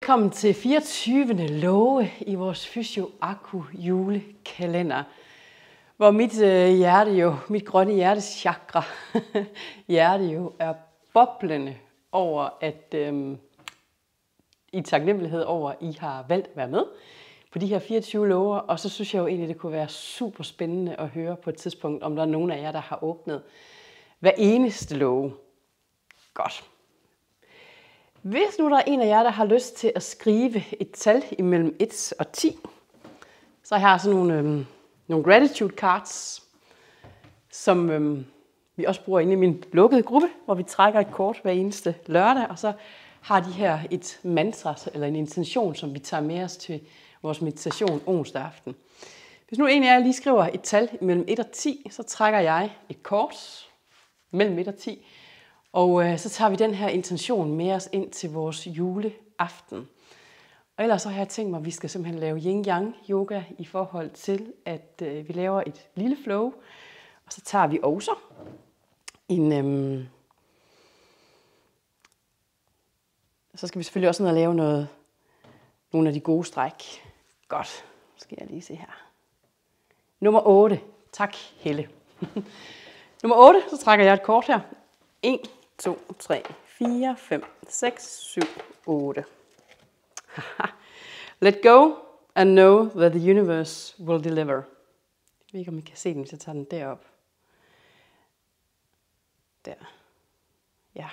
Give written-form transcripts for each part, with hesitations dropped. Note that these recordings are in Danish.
velkommen til 24. love i vores Fysio Akku julekalender, hvor mit grønne hjertes chakra hjerte jo er boblende over, at i taknemmelighed over, at I har valgt at være med på de her 24 lover. Og så synes jeg jo egentlig, det kunne være super spændende at høre på et tidspunkt, om der er nogen af jer, der har åbnet hver eneste love. Godt. Hvis nu der er en af jer, der har lyst til at skrive et tal imellem 1 og 10, så har jeg sådan nogle gratitude cards, som vi også bruger inde i min lukkede gruppe, hvor vi trækker et kort hver eneste lørdag, og så har de her et mantra eller en intention, som vi tager med os til vores meditation onsdag aften. Hvis nu en af jer lige skriver et tal mellem 1 og 10, så trækker jeg et kort mellem 1 og 10, og så tager vi den her intention med os ind til vores juleaften. Og ellers så har jeg tænkt mig, at vi skal simpelthen lave yin-yang yoga i forhold til, at vi laver et lille flow. Og så tager vi også så skal vi selvfølgelig også ned og lave nogle af de gode stræk. Godt, skal jeg lige se her. Nummer 8. Tak, Helle. Nummer 8, så trækker jeg et kort her. 1, 2, 3, 4, 5, 6, 7, 8. Let go and know that the universe will deliver. Jeg ved ikke, om I kan se den, hvis jeg tager den derop. Der. Ja.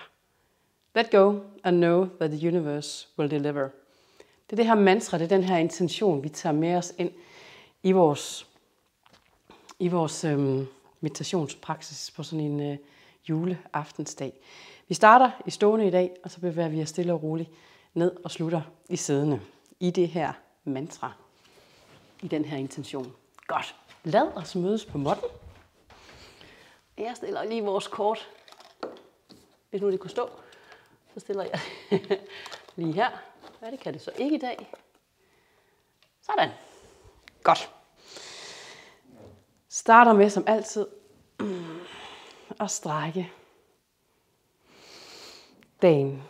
Let go and know that the universe will deliver. Det er det her mantra, det er den her intention, vi tager med os ind i vores meditationspraksis på sådan en juleaftensdag. Vi starter i stående i dag, og så bevæger vi os stille og roligt ned og slutter i siddende i det her mantra, i den her intention. Godt. Lad os mødes på måtten. Jeg stiller lige vores kort. Hvis nu det kunne stå, så stiller jeg lige her. Ja, det kan det så ikke i dag. Sådan. Godt. Starter med som altid at strække dagen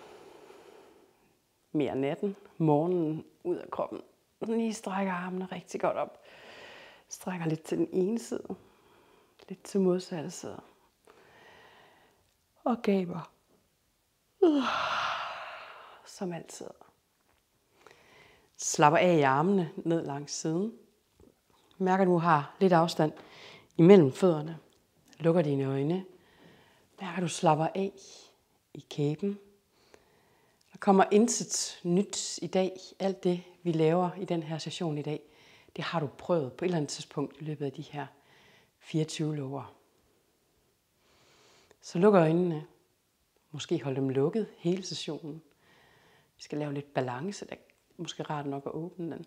mere natten, morgenen ud af kroppen. Lige strækker armene rigtig godt op. Strækker lidt til den ene side, lidt til modsatte side. Og gaber. Som altid. Slapper af i armene ned langs siden. Mærker, at du har lidt afstand imellem fødderne. Lukker dine øjne. Mærker, at du slapper af i kæben. Der kommer intet nyt i dag. Alt det, vi laver i den her session i dag, det har du prøvet på et eller andet tidspunkt i løbet af de her 24 lover. Så luk øjnene. Måske hold dem lukket hele sessionen. Vi skal lave lidt balance. Det er måske rart nok at åbne den.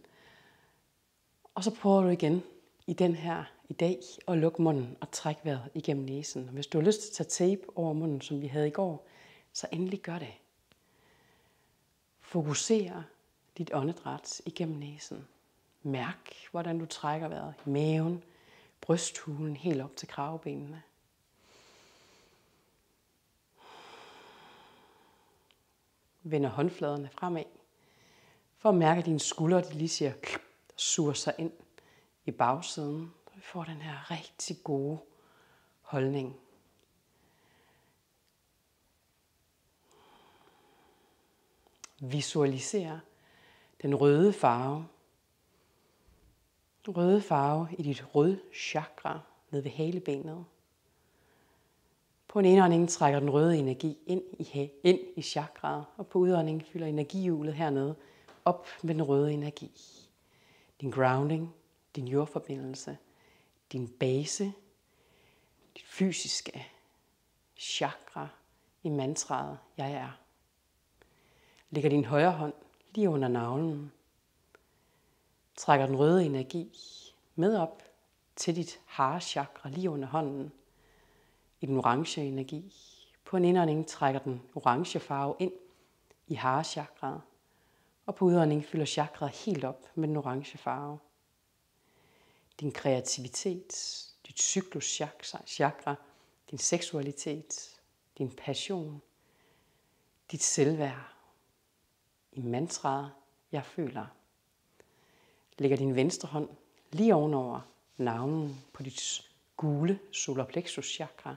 Og så prøver du igen i den her i dag at lukke munden og trække vejret igennem næsen. Og hvis du har lyst til at tage tape over munden, som vi havde i går, så endelig gør det. Fokuser dit åndedræt igennem næsen. Mærk, hvordan du trækker vejret i maven, brysthulen helt op til kravebenene. Vender håndfladerne fremad, for at mærke, at dine skuldre de lige siger, suger sig ind i bagsiden. Så vi får den her rigtig gode holdning. Visualiser den røde farve. Røde farve i dit røde chakra ned ved halebenet. På en indånding trækker den røde energi ind i chakraet, og på udåndingen fylder energihjulet hernede op med den røde energi. Din grounding, din jordforbindelse, din base, dit fysiske chakra i mantraet, jeg er. Lægger din højre hånd lige under navlen. Trækker den røde energi med op til dit hare-chakra lige under hånden. I den orange energi. På en indånding trækker den orange farve ind i hare-chakraet. Og på udånding fylder chakraet helt op med den orange farve. Din kreativitet, dit cyklus-chakra, din seksualitet, din passion, dit selvværd. I mantraet, jeg føler. Lægger din venstre hånd lige ovenover navlen på dit gule solar plexus chakra.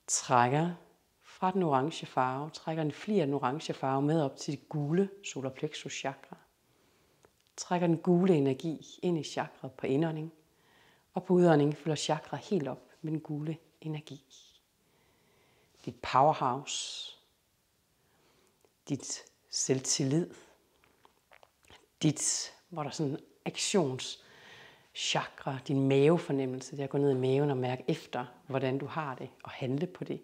Trækker fra den orange farve, trækker en flir af den orange farve med op til dit gule solar plexus chakra. Trækker den gule energi ind i chakret på indånding, og på udånding fylder chakra helt op med den gule energi. Dit powerhouse, dit selvtillid, dit, hvor der er sådan en aktionschakra, din mavefornemmelse, det at gå ned i maven og mærke efter, hvordan du har det, og handle på det.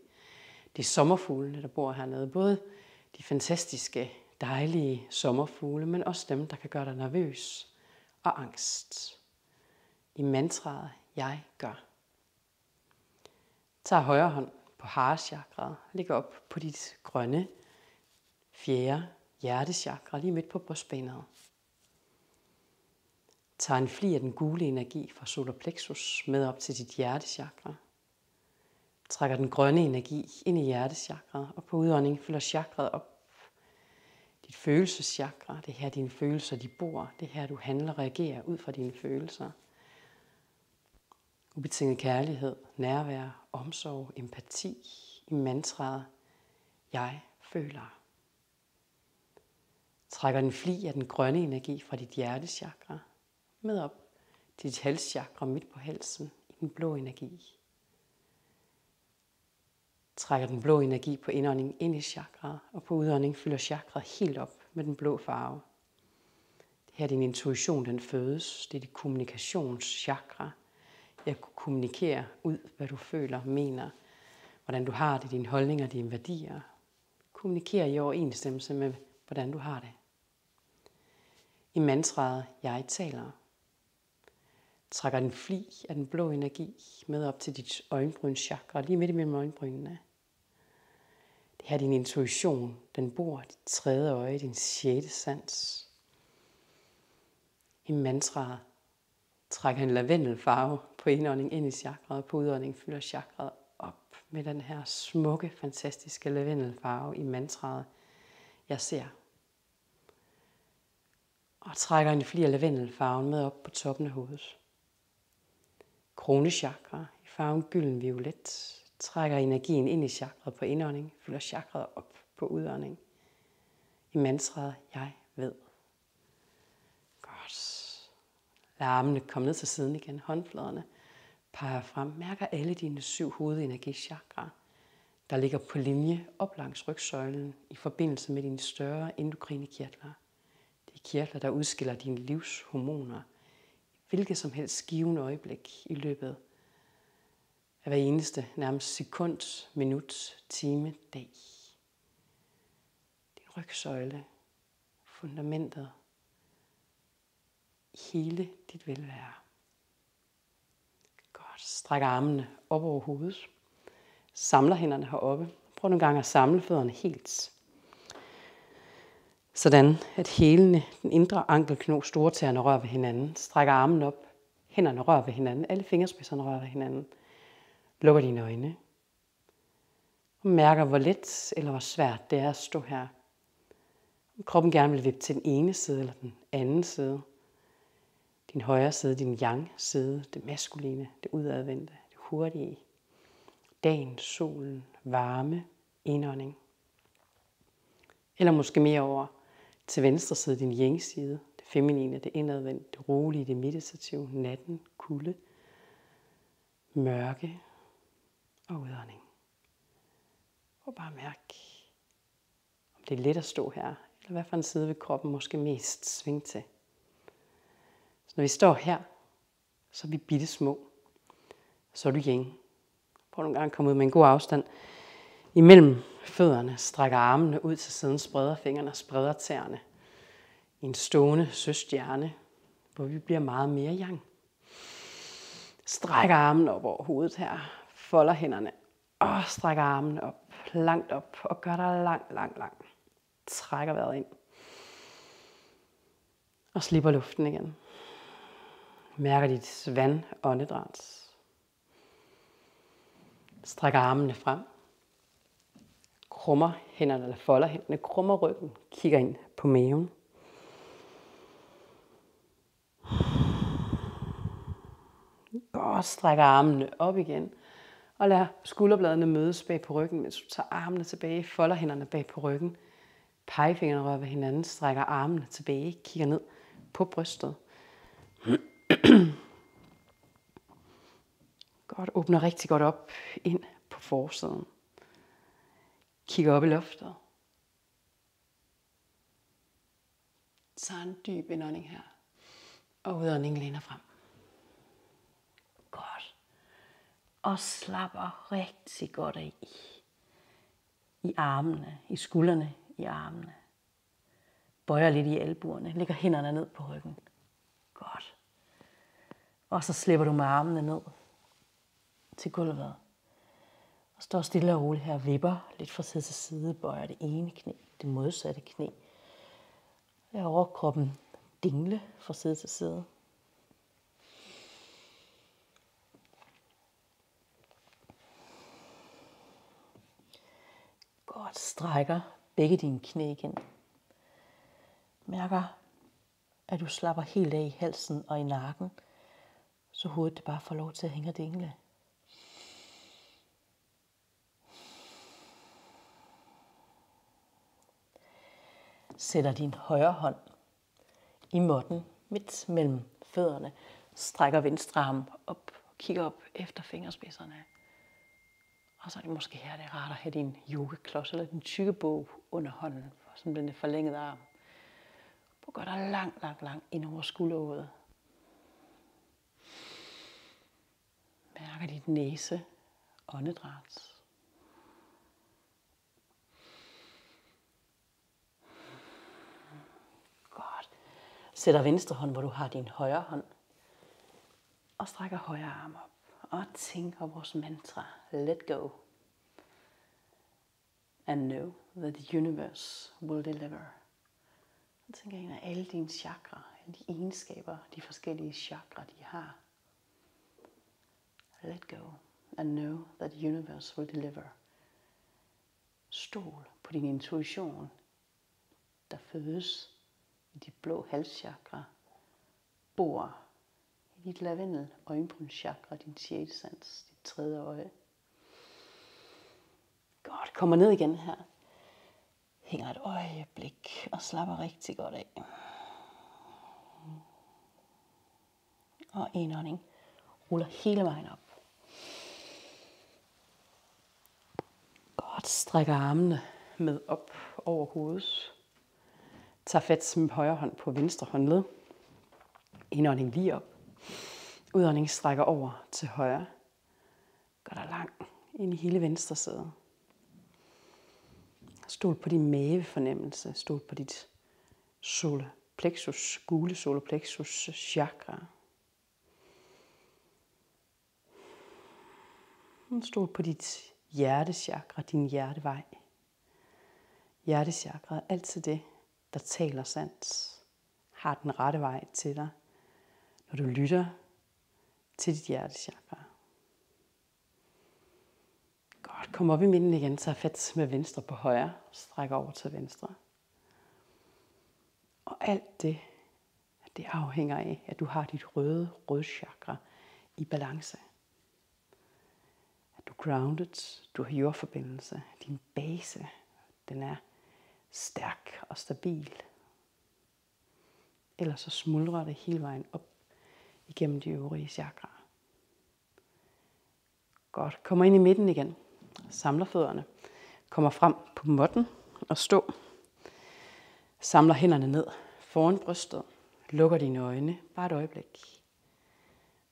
Det er sommerfuglene, der bor hernede. Både de fantastiske, dejlige sommerfugle, men også dem, der kan gøre dig nervøs og angst. I mantraet, jeg gør. Tag højre hånd på harachakraet, læg op på dit grønne, fjerde hjertechakra, lige midt på brystbenet. Tag en fli af den gule energi fra solar plexus med op til dit hjertechakra. Trækker den grønne energi ind i hjertechakraet, og på udånding fylder chakraet op. Dit følelseschakra, det er her dine følelser de bor, det er her du handler og reagerer ud fra dine følelser. Ubetinget kærlighed, nærvær, omsorg, empati i mantraet, jeg føler. Trækker en fli af den grønne energi fra dit hjertechakra med op til dit halschakra midt på halsen i den blå energi. Trækker den blå energi på indånding ind i chakraet, og på udånding fylder chakraet helt op med den blå farve. Det her er din intuition, den fødes. Det er dit kommunikationschakra. Jeg kunne kommunikere ud, hvad du føler, mener, hvordan du har det, dine holdninger, dine værdier. Kommunikere i overensstemmelse med, hvordan du har det. I mantraet, jeg taler. Trækker den fli af den blå energi med op til dit øjenbrynschakra, lige midt imellem øjenbrynene. Det her er din intuition, den bor, dit tredje øje, din sjette sans. I mantraet trækker en lavendelfarve på indånding ind i chakraet, på udånding fylder chakraet op med den her smukke, fantastiske lavendelfarve i mantraet, jeg ser. Og trækker en fli af lavendelfarven med op på toppen af hovedet. Kronechakra i farven gylden violet. Trækker energien ind i chakraet på indånding, fylder chakraet op på udånding. I mantraet, jeg ved. Godt. Lad armene komme ned til siden igen. Håndfladerne peger frem. Mærker alle dine 7 hovedenergichakra, der ligger på linje op langs rygsøjlen i forbindelse med dine større endokrine kirtler. Det er kirtler, der udskiller dine livshormoner i hvilket som helst givende øjeblik i løbet af hver eneste nærmest sekund, minut, time, dag. Din rygsøjle, fundamentet, hele dit velvære. Godt, stræk armene op over hovedet. Samler hænderne heroppe. Prøv nogle gange at samle fødderne helt. Sådan at hælene, den indre ankelknog, stortæerne rører ved hinanden. Strækker armen op. Hænderne rører ved hinanden. Alle fingerspidserne rører ved hinanden. Lukker dine øjne. Og mærker, hvor let eller hvor svært det er at stå her. Om kroppen gerne vil vippe til den ene side eller den anden side. Din højre side, din yang side, det maskuline, det udadvendte, det hurtige. Dagen, solen, varme, indånding. Eller måske mere over til venstre side, din yang side, det feminine, det indadvendte, det rolige, det meditative, natten, kulde, mørke og udånding. Og bare mærk, om det er let at stå her, eller hvad for en side vil kroppen måske mest svinge til. Så når vi står her, så er vi bitte små. Så er du yang. Prøv nogle gange at komme ud med en god afstand. Imellem fødderne strækker armene ud til siden, spreder fingrene og spreder tæerne. I en stående søstjerne, hvor vi bliver meget mere yang. Strækker armene op over hovedet her. Folder hænderne. Og strækker armene op. Langt op. Og gør dig lang. Trækker vejret ind. Og slipper luften igen. Mærker dit vandåndedræt. Strækker armene frem. Krummer hænderne eller folder hænderne. Krummer ryggen. Kigger ind på maven. Godt, strækker armene op igen. Og lad skulderbladene mødes bag på ryggen, mens du tager armene tilbage, folder hænderne bag på ryggen. Pegefingrene rører ved hinanden, strækker armene tilbage, kigger ned på brystet. Godt, åbner rigtig godt op ind på forsiden. Kigger op i loftet. Tag en dyb indånding her. Og udånding læner frem. Godt. Og slapper rigtig godt af. I armene, i skuldrene, i armene. Bøjer lidt i albuerne, lægger hænderne ned på ryggen. Godt. Og så slipper du med armene ned til gulvet. Og står stille og roligt her, vipper lidt fra side til side, bøjer det ene knæ, det modsatte knæ. Lader overkroppen dingle fra side til side. Godt, strækker begge dine knæ igen. Mærker, at du slapper helt af i halsen og i nakken, så hovedet det bare får lov til at hænge og dingle. Sætter din højre hånd i måtten midt mellem fødderne. Strækker venstre arm op og kigger op efter fingerspidserne. Og så er det måske her, det er rart at have din yogaklods eller din tykke bog under hånden, som den forlængede arm. Prøv godt at langt ind over skulderhovedet. Mærker dit næse, åndedræt. Godt. Sætter venstre hånd, hvor du har din højre hånd. Og strækker højre arm op. Og tænker vores mantra. Let go. And know that the universe will deliver. Jeg tænker en af alle dine chakra, alle de egenskaber, de forskellige chakra, de har. Let go and know that the universe will deliver. Stol på din intuition, der fødes i dit blå halschakra, bor i dit lavendel øjenbrynschakra, din 6. sans, dit 3. øje. Godt, kommer ned igen her. Hænger et øjeblik og slapper rigtig godt af. Og indånding. Ruller hele vejen op. Godt, strækker armene med op over hovedet. Tag fat med højre hånd på venstre håndled. Indånding lige op. Udånding strækker over til højre. Går der lang ind i hele venstre side. Stol på din mavefornemmelse. Stol på dit solarplexus, gule solarplexus chakra. Stol på dit hjertechakra, din hjertevej. Hjertechakra er altid det, der taler sandt. Har den rette vej til dig, når du lytter til dit hjertechakra. Godt, kom op i midten igen, tag fat med venstre på højre, stræk over til venstre. Og alt det afhænger af, at du har dit røde chakra i balance. At du er grounded, du har jordforbindelse, din base, den er stærk og stabil. Ellers så smuldrer det hele vejen op igennem de øvrige chakraer. Godt, kommer ind i midten igen. Samler fødderne. Kommer frem på måtten og stå. Samler hænderne ned foran brystet. Lukker dine øjne bare et øjeblik.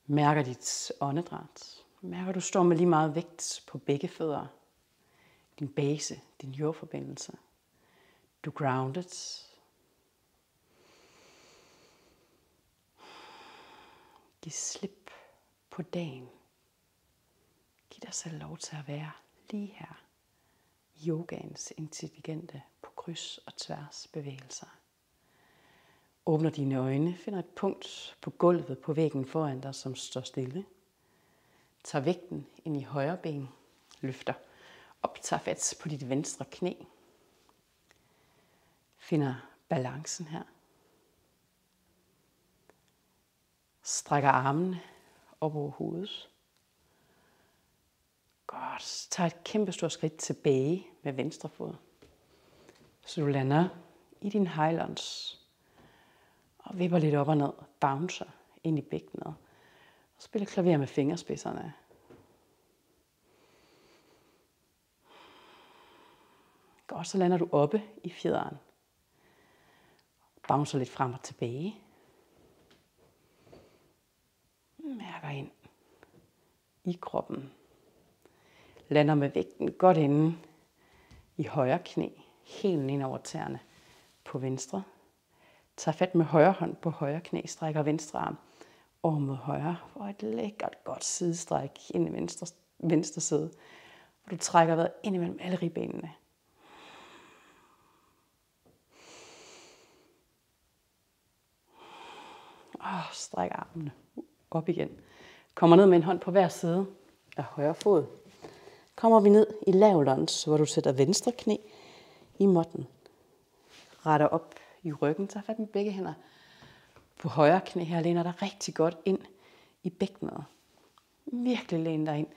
Mærker dit åndedræt. Mærker du står med lige meget vægt på begge fødder. Din base, din jordforbindelse. Du er grounded. Giv slip på dagen. Giv dig selv lov til at være lige her. Yogaens intelligente på kryds og tværs bevægelser. Åbner dine øjne, finder et punkt på gulvet på væggen foran dig, som står stille. Tag vægten ind i højre ben. Løfter op, tager fat på dit venstre knæ. Finder balancen her. Strækker armene op over hovedet. Godt. Så tag et kæmpe stort skridt tilbage med venstre fod. Så du lander i din high lunge. Og vipper lidt op og ned. Bouncer ind i bækkenet. Og spiller klaver med fingerspidserne. Godt, så lander du oppe i fjederen. Bouncer lidt frem og tilbage. Mærker ind i kroppen. Lander med vægten godt inde i højre knæ. Helt ind over tæerne på venstre. Tag fat med højre hånd på højre knæ. Strækker venstre arm over mod højre. Og et lækkert godt sidestræk ind i venstre side. Og du trækker vejret ind imellem alle ribbenene. Stræk armene op igen. Kommer ned med en hånd på hver side af højre fod. Kommer vi ned i lav lunge, hvor du sætter venstre knæ i måtten. Retter op i ryggen. Tag fat med begge hænder på højre knæ her. Læner dig rigtig godt ind i bækkenet. Virkelig læn dig ind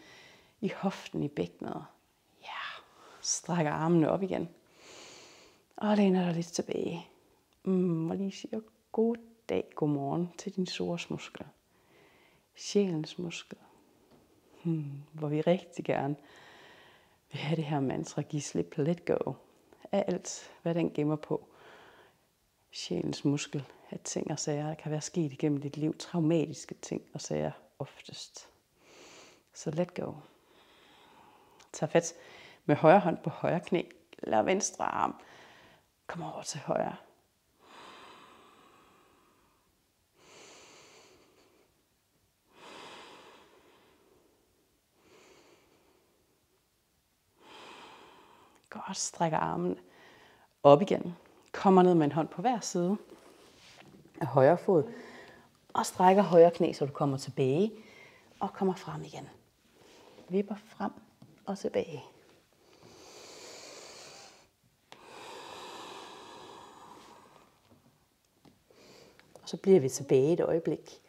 i hoften i bækkenet. Ja, strækker armene op igen. Og læner dig lidt tilbage. Og lige siger god dag, god morgen til din soresmuskel. Sjælens muskel. Hvor vi rigtig gerne vil have det her mantra, give slip, let go. Af alt, hvad den gemmer på. Sjælens muskel af ting og sager, der kan være sket igennem dit liv. Traumatiske ting og sager oftest. Så let go. Tag fat med højre hånd på højre knæ. Lad venstre arm komme over til højre. Godt, strækker armen op igen. Kommer ned med en hånd på hver side af højre fod. Og strækker højre knæ, så du kommer tilbage og kommer frem igen. Vipper frem og tilbage. Og så bliver vi tilbage et øjeblik,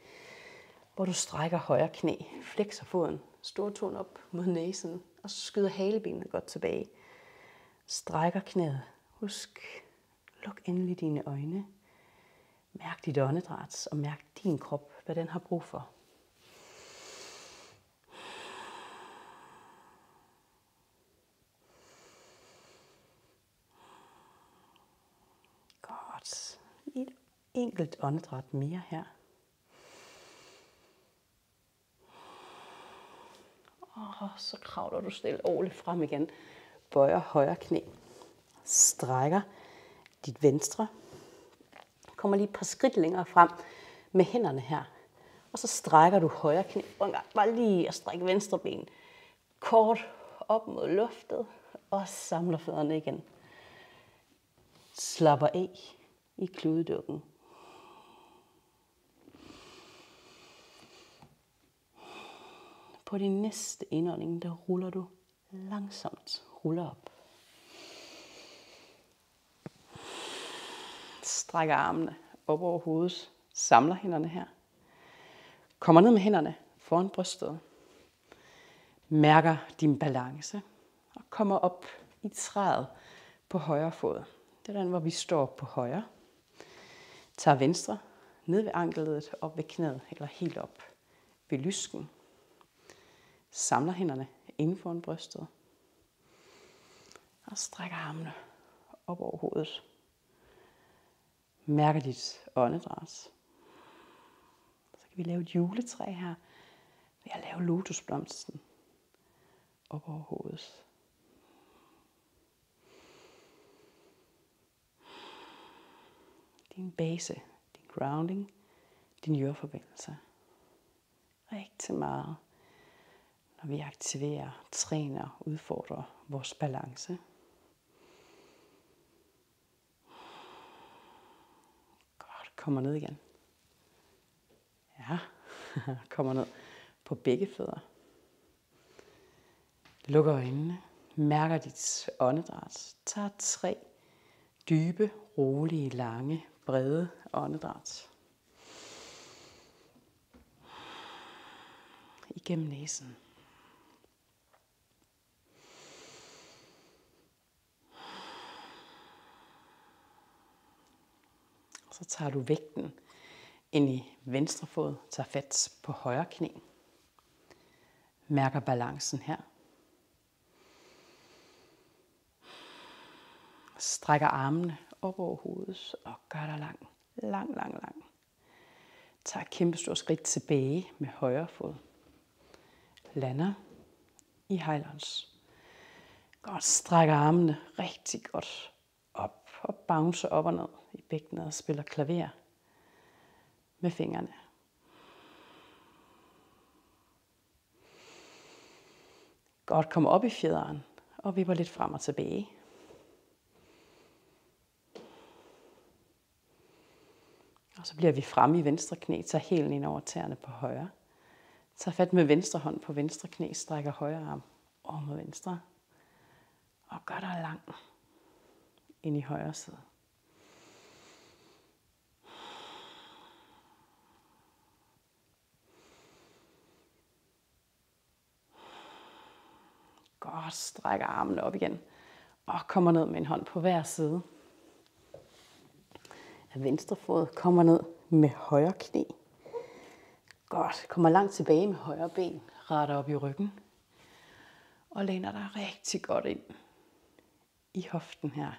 hvor du strækker højre knæ, flexer foden, stortåen op mod næsen, og så skyder halebenene godt tilbage. Strækker knæet. Husk, luk endelig dine øjne. Mærk dit åndedræt, og mærk din krop, hvad den har brug for. Godt. Et enkelt åndedræt mere her. Og så kravler du stille og roligt frem igen. Bøjer højre knæ. Strækker dit venstre. Kommer lige et par skridt længere frem med hænderne her. Og så strækker du højre knæ. Bare lige at strække venstre ben kort op mod luftet. Og samler fødderne igen. Slapper af i kludedukken. På din næste indånding, der ruller du langsomt. Ruller op. Strækker armene op over hovedet. Samler hænderne her. Kommer ned med hænderne foran brystet. Mærker din balance. Og kommer op i træet på højre fod. Det er den, hvor vi står på højre. Tager venstre ned ved anklet, op ved knæet eller helt op ved lysken. Samler hænderne inden foran brystet. Og strækker armene op over hovedet. Mærker dit åndedræt. Så kan vi lave et juletræ her ved at lave lotusblomsten op over hovedet. Din base, din grounding, din jordforbindelse. Rigtig meget, når vi aktiverer, træner, udfordrer vores balance. Godt, kommer ned igen. Ja, kommer ned på begge fødder. Lukker øjnene, mærker dit åndedræt. Tag 3 Dybe, rolige, lange, brede åndedræt. Igennem næsen. Så tager du vægten ind i venstre fod, tager fat på højre knæ. Mærker balancen her. Strækker armene op over hovedet og gør dig lang. Lang, lang, lang. Tag et kæmpe stort skridt tilbage med højre fod. Lander i highlands. Godt, strækker armene rigtig godt op og bouncer op og ned i bækkenet og spiller klaver med fingrene. Godt, kom op i fjederen og vipper lidt frem og tilbage. Og så bliver vi fremme i venstre knæ, tager hælen ind over tæerne på højre. Tag fat med venstre hånd på venstre knæ, strækker højre arm over mod venstre. Og gør dig lang ind i højre side. Godt, strækker armene op igen. Og kommer ned med en hånd på hver side. Af venstre fod kommer ned med højre knæ. Godt, kommer langt tilbage med højre ben. Retter op i ryggen. Og læner dig rigtig godt ind i hoften her.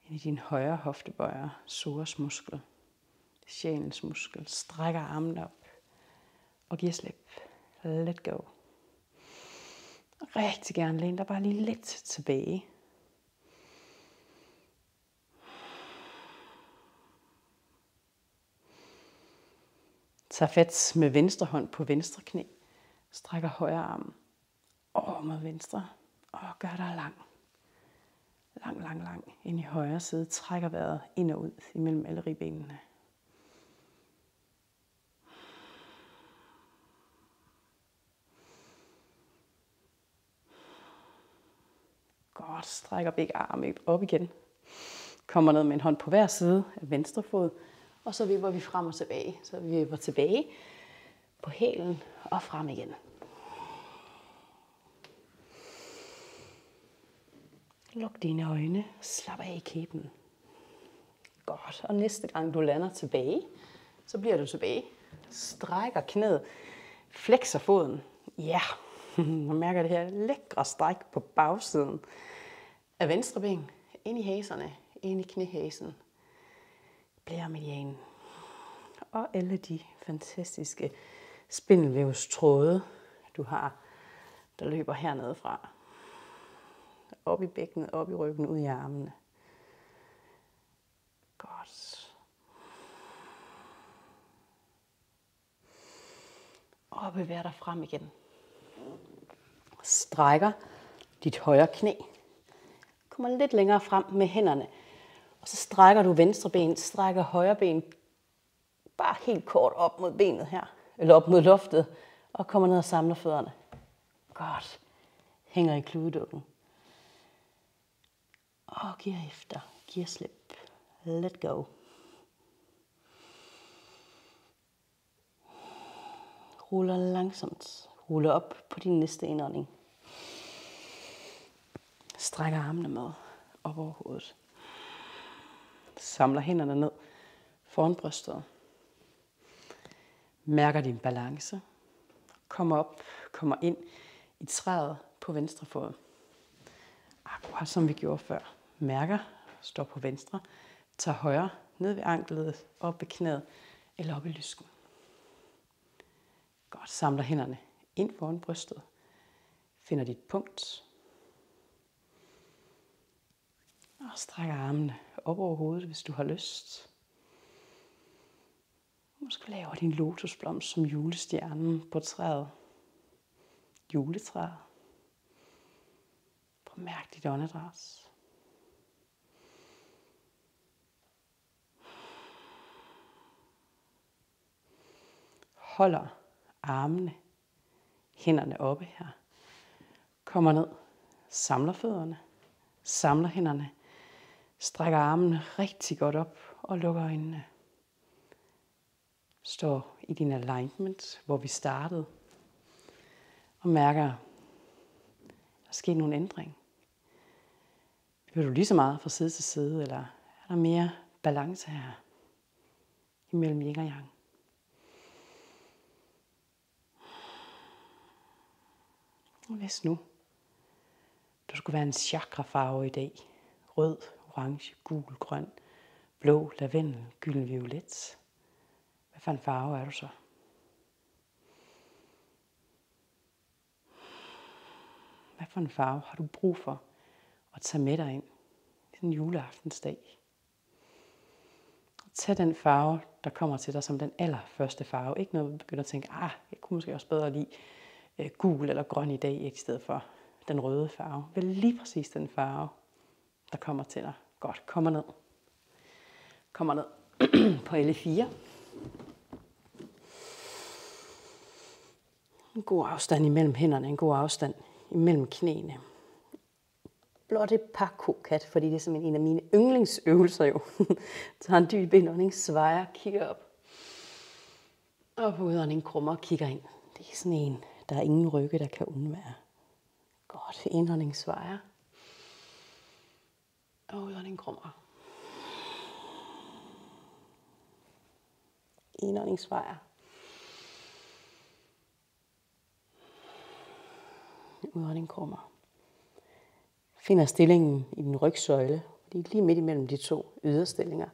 Ind i din højre hoftebøjer, psoas muskel, sjælens muskel. Strækker armene op og giver slip. Let go. Rigtig gerne læn dig bare lige lidt tilbage. Tag fat med venstre hånd på venstre knæ. Strækker højre arm over mod venstre. Og gør dig lang. Lang, lang, lang. Ind i højre side. Trækker vejret ind og ud imellem alle ribbenene. Godt. Strækker begge arme op igen. Kommer ned med en hånd på hver side af venstre fod. Og så vipper vi frem og tilbage. Så vi vipper tilbage på hælen og frem igen. Luk dine øjne. Slap af i kæben. Godt. Og næste gang du lander tilbage, så bliver du tilbage. Strækker knæet. Flexer foden. Ja. Man mærker det her lækre stræk på bagsiden af venstre ben. Ind i haserne. Ind i knæhasen. Blæremedianen. Og alle de fantastiske spindelvævstråde, du har, der løber hernede fra. Op i bækkenet, op i ryggen, ud i armene. Godt. Og bevæger dig frem igen. Strækker dit højre knæ. Kommer lidt længere frem med hænderne. Og så strækker du venstre ben, strækker højre ben bare helt kort op mod benet her. Eller op mod loftet. Og kommer ned og samler fødderne. Godt. Hænger i kludedukken. Og giver efter. Giver slip. Let go. Ruller langsomt. Ruller op på din næste indånding. Strækker armene med op over hovedet. Samler hænderne ned foran brystet. Mærker din balance. Kommer op, kommer ind i træet på venstre fod. Akkurat som vi gjorde før. Mærker, står på venstre. Tager højre ned ved anklet, op ved knæet eller op i lysken. Godt, samler hænderne ind foran brystet. Finder dit punkt. Og strækker armene op over hovedet, hvis du har lyst. Måske laver din lotusblomst som julestjernen på træet. Juletræet. Prøv at mærke dit åndedræt. Holder armene, hænderne oppe her. Kommer ned, samler fødderne, samler hænderne. Strækker armene rigtig godt op og lukker øjnene. Står i din alignment, hvor vi startede. Og mærker, der sker nogle ændring. Vil du lige så meget fra side til side, eller er der mere balance her imellem yin og yang? Og hvis nu du skulle være en chakrafarve i dag, rød, orange, gul, grøn, blå, lavendel, gylden, violet, hvad for en farve er du så? Hvad for en farve har du brug for at tage med dig ind i sådan en juleaftensdag? Tag den farve, der kommer til dig som den allerførste farve. Ikke noget, du begynder at tænke, jeg kunne måske også bedre lide gul eller grøn i dag, i stedet for den røde farve. Vælg lige præcis den farve, der kommer til dig. Godt, kommer ned. Kommer ned på L4. En god afstand imellem hænderne, en god afstand imellem knæene. Blot et par kokat, fordi det er simpelthen en af mine yndlingsøvelser jo. Tag en dyb indånding, svejer, kigger op. Og på udånding krummer og kigger ind. Det er sådan en, der er ingen rygge, der kan undvære. Godt, indånding, svejer. Og udånding krummer. Indånding, svejer. Udånding krummer. Finder stillingen i din rygsøjle, lige midt imellem de to yderstillinger.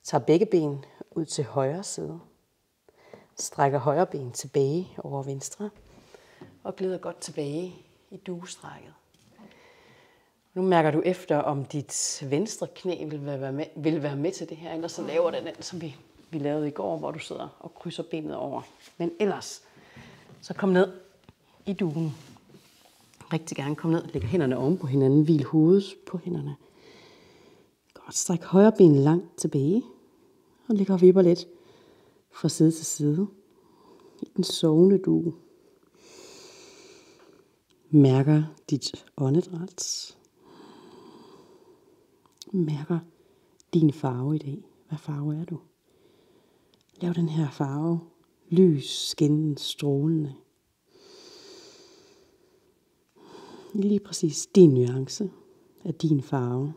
Tager begge ben ud til højre side. Strækker højre ben tilbage over venstre. Og glider godt tilbage i duestrækket. Nu mærker du efter, om dit venstre knæ vil være med til det her. Ellers så laver den, som vi lavede i går, hvor du sidder og krydser benet over. Men ellers, så kom ned i duen. Rigtig gerne kom ned, lægger hænderne oven på hinanden, hvil hovedet på hænderne. Godt, stræk højre ben langt tilbage, og lægger vipper lidt fra side til side i den sovende due. Mærker dit åndedræt. Mærker din farve i dag. Hvad farve er du? Lav den her farve lys, skinnende, strålende. Lige præcis din nuance af din farve.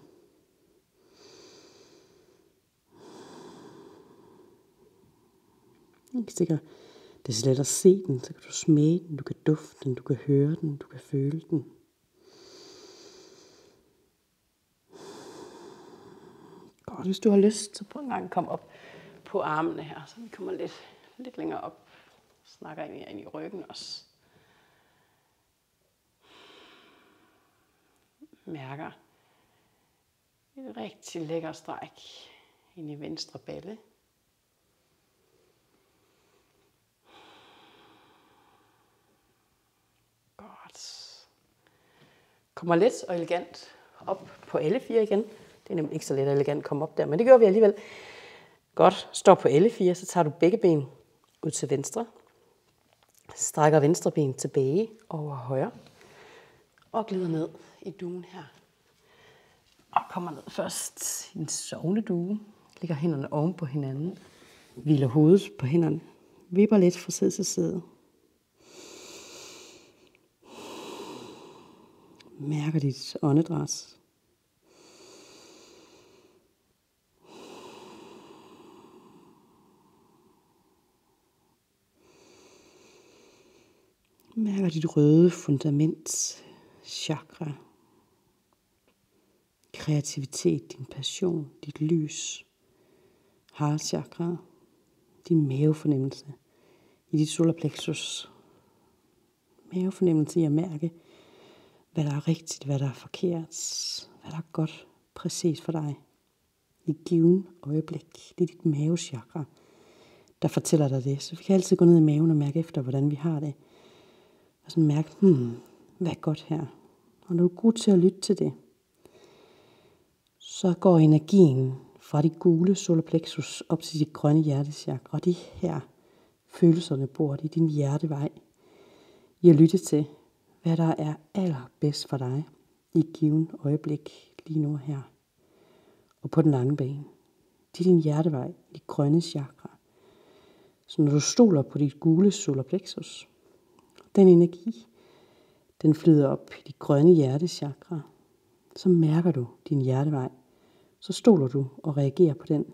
Ikke sikkert, det er så let at se den, så kan du smage den, du kan dufte den, du kan høre den, du kan føle den. Godt, hvis du har lyst, så prøv en gang komme op på armene her, så vi kommer lidt længere op. Snakker ind i ryggen også. Mærker et rigtig lækker stræk ind i venstre balle. Godt. Kommer let og elegant op på L4 igen. Det er nemlig ikke så let og elegant at komme op der, men det gør vi alligevel. Godt. Står på L4, så tager du begge ben ud til venstre. Strækker venstre ben tilbage over højre. Og glider ned i duen her. Og kommer ned først i en sovende due. Lægger hænderne oven på hinanden. Hviler hovedet på hænderne. Vipper lidt fra side til side. Mærker dit åndedræt. Mærker dit røde fundament, chakra, kreativitet, din passion, dit lys, heart chakra, din mavefornemmelse i dit solarplexus. Mavefornemmelse i at mærke, hvad der er rigtigt, hvad der er forkert, hvad der er godt præcis for dig. I et given øjeblik, det er dit mavechakra, der fortæller dig det. Så vi kan altid gå ned i maven og mærke efter, hvordan vi har det. Og sådan mærke, hvad er godt her? Og når du er god til at lytte til det, så går energien fra dit gule solarplexus op til dit grønne hjertechakra. Og de her følelserne bor i din hjertevej. I at lytte til, hvad der er allerbedst for dig i et givet øjeblik lige nu og her. og på den lange bane. Det er din hjertevej, dit grønne chakra. Så når du stoler på dit gule solar plexus, den energi, den flyder op i dit grønne hjertechakra, så mærker du din hjertevej. Så stoler du og reagerer på den.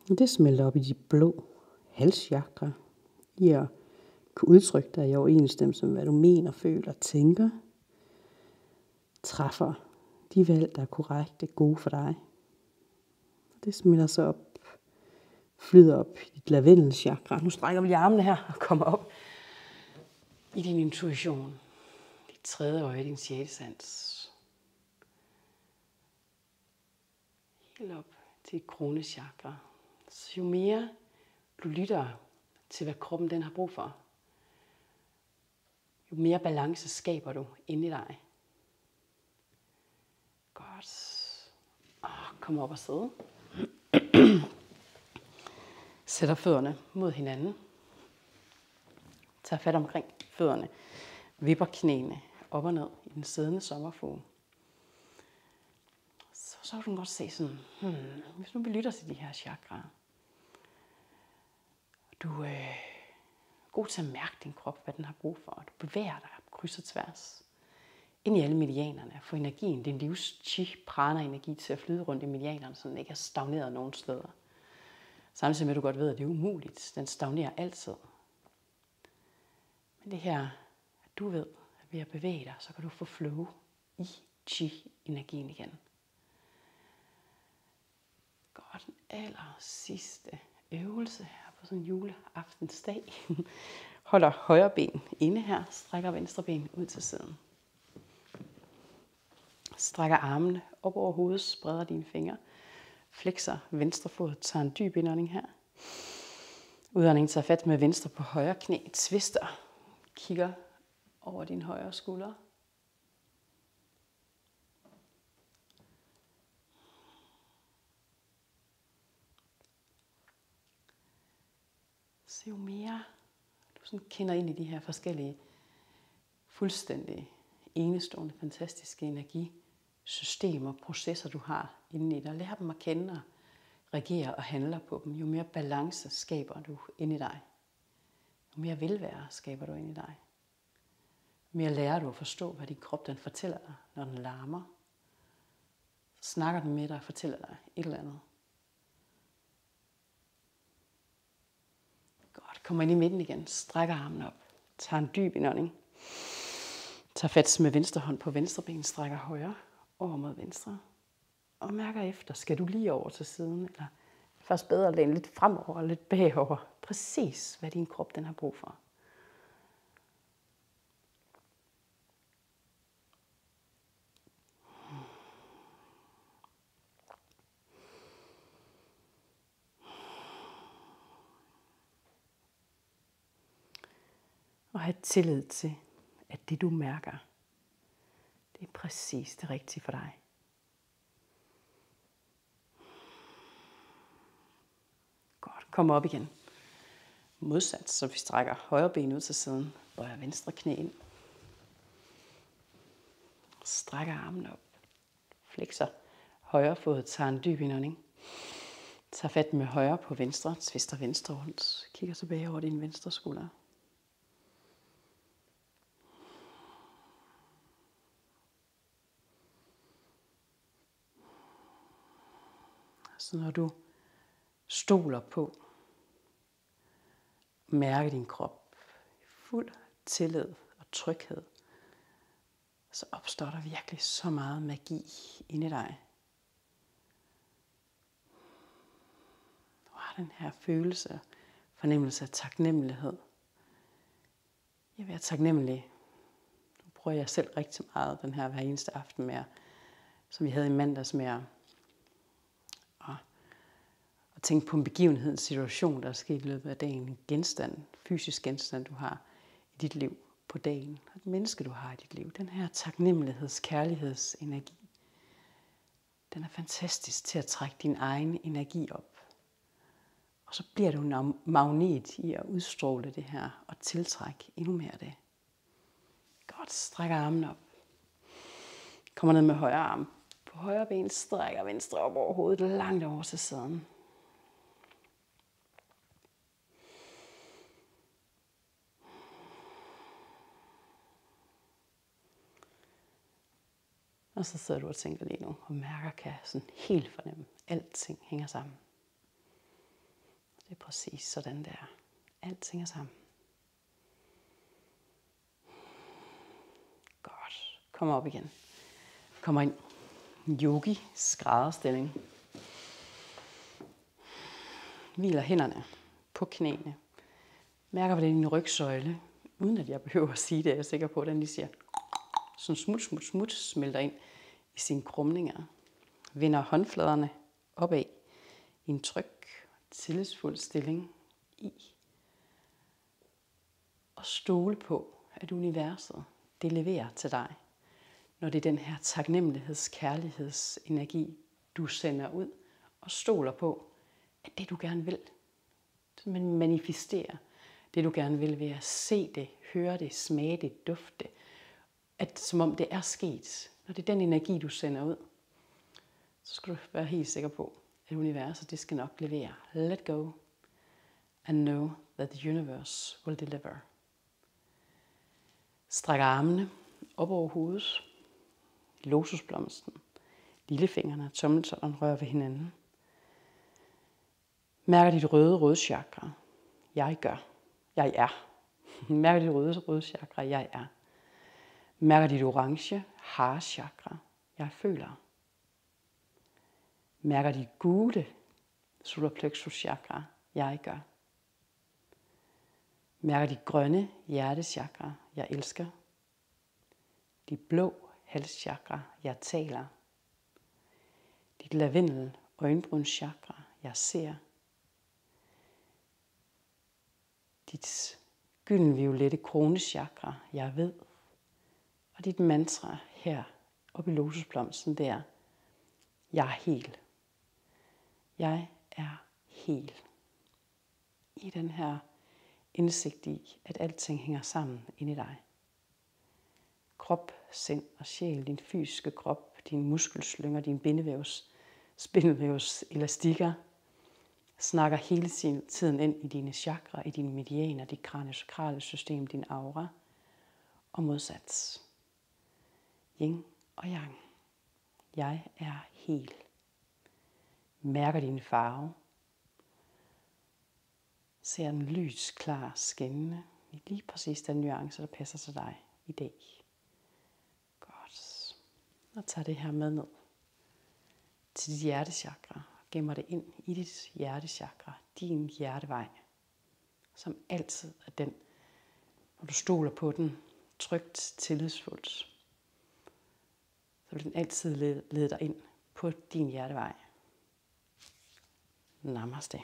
Og det smelter op i dit blå halschakra, i at kunne udtrykke dig i overensstemmelse med, hvad du mener, føler og tænker. Træffer de valg, der er korrekte, gode for dig. Det smelter så op, flyder op i dit lavendelchakra. Nu strækker vi lige armene her og kommer op i din intuition. Dit tredje øje, din sjette sans. Helt op til dit kronechakra. Så jo mere du lytter til, hvad kroppen den har brug for, jo mere balance skaber du inde i dig. Godt. Kom op og sidde. Sætter fødderne mod hinanden. Tag fat omkring fødderne. Vipper knæene op og ned i den siddende sommerfugl. Så kan du godt se sådan, hvis nu vi lytter til de her chakraer. Du er god til at mærke din krop, hvad den har brug for. Du bevæger dig på kryds og tværs. Ind i alle medianerne. Få energien, din livs chi-prana-energi til at flyde rundt i medianerne, så den ikke er stagneret nogen steder. Samtidig med, at du godt ved, at det er umuligt. Den stagnerer altid. Men det her, at du ved, at ved at bevæge dig, så kan du få flow i chi-energien igen. Godt, den aller sidste øvelse her på sådan en juleaftensdag. Holder højre ben inde her, strækker venstre ben ud til siden. Strækker armene op over hovedet, spreder dine fingre. Flexer venstre fod, tager en dyb indånding her. Udånding tager fat med venstre på højre knæ, twister, kigger over din højre skulder. Så jo mere du sådan kender ind i de her forskellige, fuldstændig enestående, fantastiske energisystemer, processer du har inde i dig, lær dem at kende og reagere og handle på dem. Jo mere balance skaber du inde i dig. Jo mere velvære skaber du inde i dig. Jo mere lærer du at forstå, hvad din krop den fortæller dig, når den larmer. Så snakker den med dig og fortæller dig et eller andet. Godt, kommer ind i midten igen, strækker armen op, tager en dyb indånding. Tag fat med venstre hånd på venstre ben, strækker højre over mod venstre. Og mærker efter, skal du lige over til siden, eller først bedre læne lidt fremover og lidt bagover. Præcis, hvad din krop den har brug for. Og have tillid til, at det du mærker, det er præcis det rigtige for dig. Godt, kom op igen. Modsat, så vi strækker højre ben ud til siden, bøjer venstre knæ ind. Strækker armen op. Flexer højre fod, tager en dyb indånding. Tager fat med højre på venstre, twister venstre rundt. Kigger tilbage over din venstre skulder. Så når du stoler på, mærker din krop i fuld tillid og tryghed, så opstår der virkelig så meget magi inde i dig. Du har den her følelse, fornemmelse af taknemmelighed. Jeg vil være taknemmelig. Nu prøver jeg selv rigtig meget den her hver eneste aften med, som vi havde i mandags med at tænke på en begivenhed, en situation, der er sket i løbet af dagen. En genstand, fysisk genstand, du har i dit liv på dagen. Et menneske, du har i dit liv. Den her taknemmeligheds, kærlighedsenergi. Den er fantastisk til at trække din egen energi op. Og så bliver du en magnet i at udstråle det her og tiltrække endnu mere af det. Godt, strækker armen op. Kommer ned med højre arm på Højre ben strækker venstre op over hovedet, langt over til siden. Og så sidder du og tænker lige nu, og mærker, kan sådan helt fornemme, alting hænger sammen. Det er præcis sådan der. Alt hænger sammen. Godt. Kom op igen. Kommer ind. Yogi, skrædderstilling. Hviler hænderne på knæene. Mærker, hvordan din rygsøjle, uden at jeg behøver at sige det, er jeg sikker på, at den lige siger, sådan smut, smut, smut, smelter ind i sine krumninger. Vender håndfladerne opad i en tryg, tillidsfuld stilling i. Og stole på, at universet, det leverer til dig, når det er den her taknemmeligheds-kærlighedsenergi, du sender ud, og stoler på, at det du gerne vil, man manifesterer det du gerne vil ved at se det, høre det, smage det, dufte det, at som om det er sket. Når det er den energi, du sender ud, så skal du være helt sikker på, at universet, det skal nok levere. Let go and know that the universe will deliver. Stræk armene op over hovedet. Lotusblomsten. Lillefingrene og tommeltotteren rører ved hinanden. Mærker dit røde chakra. Jeg gør. Jeg er. Mærker dit røde chakra. Jeg er. Mærker dit orange chakra. Jeg føler. Mærker dit gule solar plexus chakra. Jeg gør. Mærker dit grønne hjertechakra. Jeg elsker. Dit blå halschakra. Jeg taler. Dit lavendel øjenbrynschakra. Jeg ser. Dit gyldenviolette kronechakra. Jeg ved. Og dit mantra her oppe i lotusblomsten, det er, jeg er hel. Jeg er hel. I den her indsigt i, at alting hænger sammen inde i dig. Krop, sind og sjæl, din fysiske krop, dine muskelslynger, din spindelvævs elastikker, snakker hele tiden ind i dine chakra, i dine medianer, dit kraniosakrale system, din aura og modsats. Yin og yang. Jeg er hel. Mærker din farve. Ser den lys, klar, skinnende i lige præcis den nuance, der passer til dig i dag. Godt. Og tag det her med ned til dit hjertechakra. Gemmer det ind i dit hjertechakra, din hjertevej, som altid er den, når du stoler på den, trygt, tillidsfuldt, så vil den altid lede dig ind på din hjertevej. Namaste.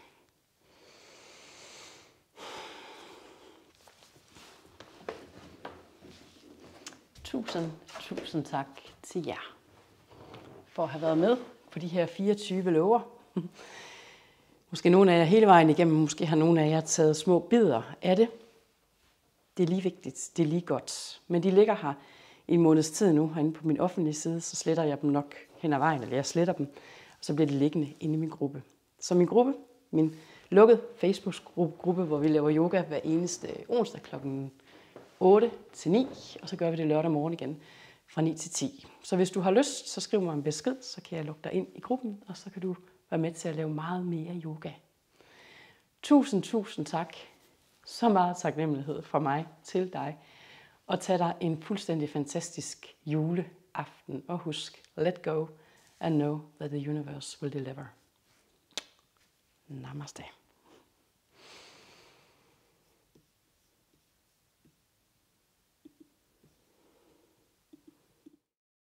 Tusind tak til jer for at have været med på de her 24 lover. Måske nogle af jer hele vejen igennem, måske har nogle af jer taget små bidder af det. Det er lige vigtigt, det er lige godt. Men de ligger her i en måneds tid nu, herinde på min offentlige side, så sletter jeg dem nok hen ad vejen, eller jeg sletter dem, og så bliver de liggende inde i min gruppe. Så min gruppe, min lukkede Facebook-gruppe, hvor vi laver yoga hver eneste onsdag kl. 8 til 9, og så gør vi det lørdag morgen igen fra 9 til 10. Så hvis du har lyst, så skriv mig en besked, så kan jeg lukke dig ind i gruppen, og så kan du være med til at lave meget mere yoga. Tusind tak. Så meget taknemmelighed fra mig til dig. Og tag dig en fuldstændig fantastisk juleaften. Og husk, let go and know that the universe will deliver. Namaste.